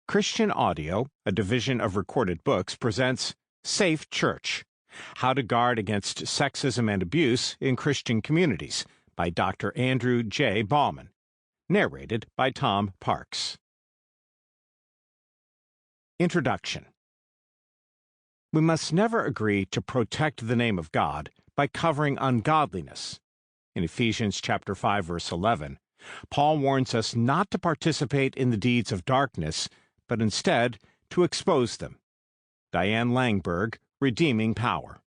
Christian Audio, a division of Recorded Books, presents Safe Church: How to Guard Against Sexism and Abuse in Christian Communities by Dr. Andrew J. Bauman. Narrated by Tom Parks. Introduction. We must never agree to protect the name of God by covering ungodliness. In Ephesians chapter 5, verse 11, Paul warns us not to participate in the deeds of darkness, but instead to expose them. Diane Langberg, Redeeming Power.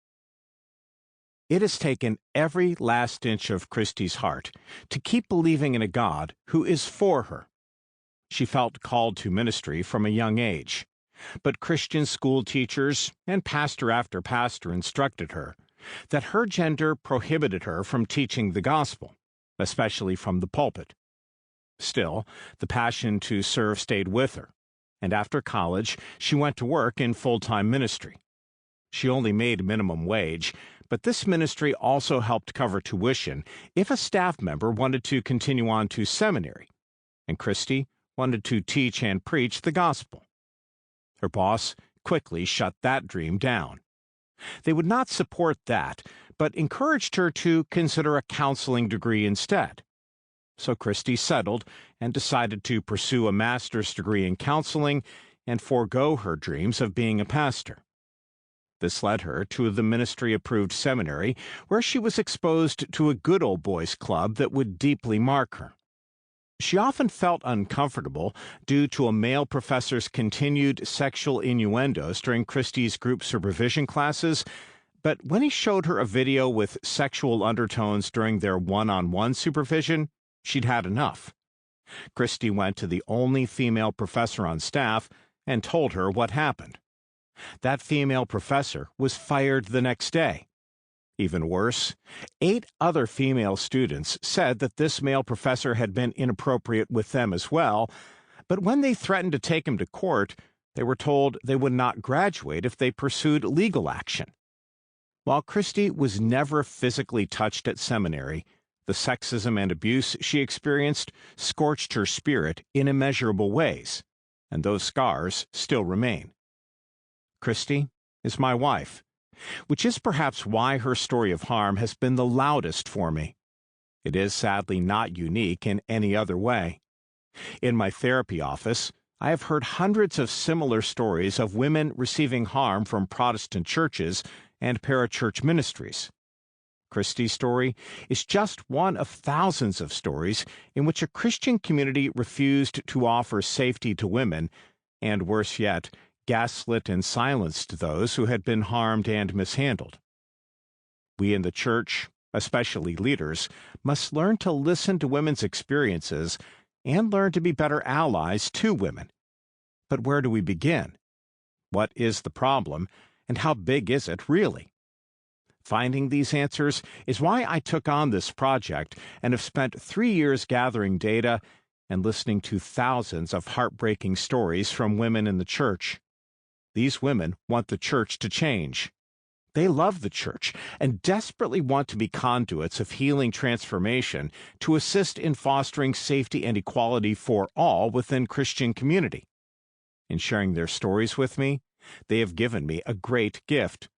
It has taken every last inch of Christie's heart to keep believing in a God who is for her. She felt called to ministry from a young age, but Christian school teachers and pastor after pastor instructed her that her gender prohibited her from teaching the gospel, especially from the pulpit. Still, the passion to serve stayed with her, and after college, she went to work in full-time ministry. She only made minimum wage, but this ministry also helped cover tuition if a staff member wanted to continue on to seminary, and Christie wanted to teach and preach the gospel. Her boss quickly shut that dream down. They would not support that, but encouraged her to consider a counseling degree instead. So Christie settled and decided to pursue a master's degree in counseling and forego her dreams of being a pastor. This led her to the ministry-approved seminary, where she was exposed to a good old boys club that would deeply mark her. She often felt uncomfortable due to a male professor's continued sexual innuendos during Christie's group supervision classes, but when he showed her a video with sexual undertones during their one-on-one supervision, she'd had enough. Christie went to the only female professor on staff and told her what happened. That female professor was fired the next day. Even worse, 8 other female students said that this male professor had been inappropriate with them as well, but when they threatened to take him to court, they were told they would not graduate if they pursued legal action. While Christie was never physically touched at seminary, the sexism and abuse she experienced scorched her spirit in immeasurable ways, and those scars still remain. Christie is my wife, which is perhaps why her story of harm has been the loudest for me. It is sadly not unique in any other way. In my therapy office, I have heard hundreds of similar stories of women receiving harm from Protestant churches and parachurch ministries. Christie's story is just one of thousands of stories in which a Christian community refused to offer safety to women, and worse yet, gaslit and silenced those who had been harmed and mishandled. We in the church, especially leaders, must learn to listen to women's experiences and learn to be better allies to women. But where do we begin? What is the problem, and how big is it really? Finding these answers is why I took on this project and have spent 3 years gathering data and listening to thousands of heartbreaking stories from women in the church. These women want the church to change. They love the church and desperately want to be conduits of healing transformation to assist in fostering safety and equality for all within Christian community. In sharing their stories with me, they have given me a great gift.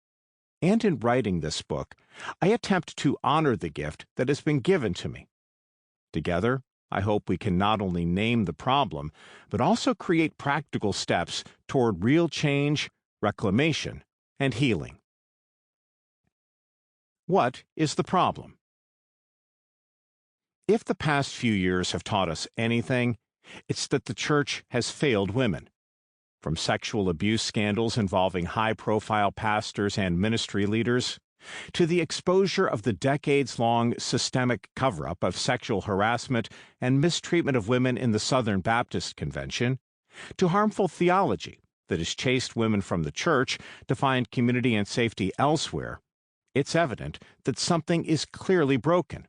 And in writing this book, I attempt to honor the gift that has been given to me. Together, I hope we can not only name the problem, but also create practical steps toward real change, reclamation, and healing. What is the problem? If the past few years have taught us anything, it's that the church has failed women. From sexual abuse scandals involving high-profile pastors and ministry leaders, to the exposure of the decades-long systemic cover-up of sexual harassment and mistreatment of women in the Southern Baptist Convention, to harmful theology that has chased women from the church to find community and safety elsewhere, it's evident that something is clearly broken.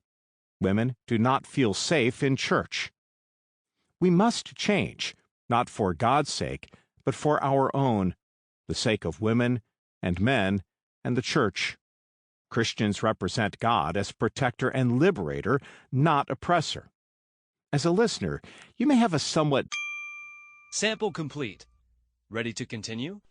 Women do not feel safe in church. We must change, not for God's sake, but for our own, the sake of women and men and the church. Christians represent God as protector and liberator, not oppressor. As a listener, you may have a somewhat Sample complete. Ready to continue?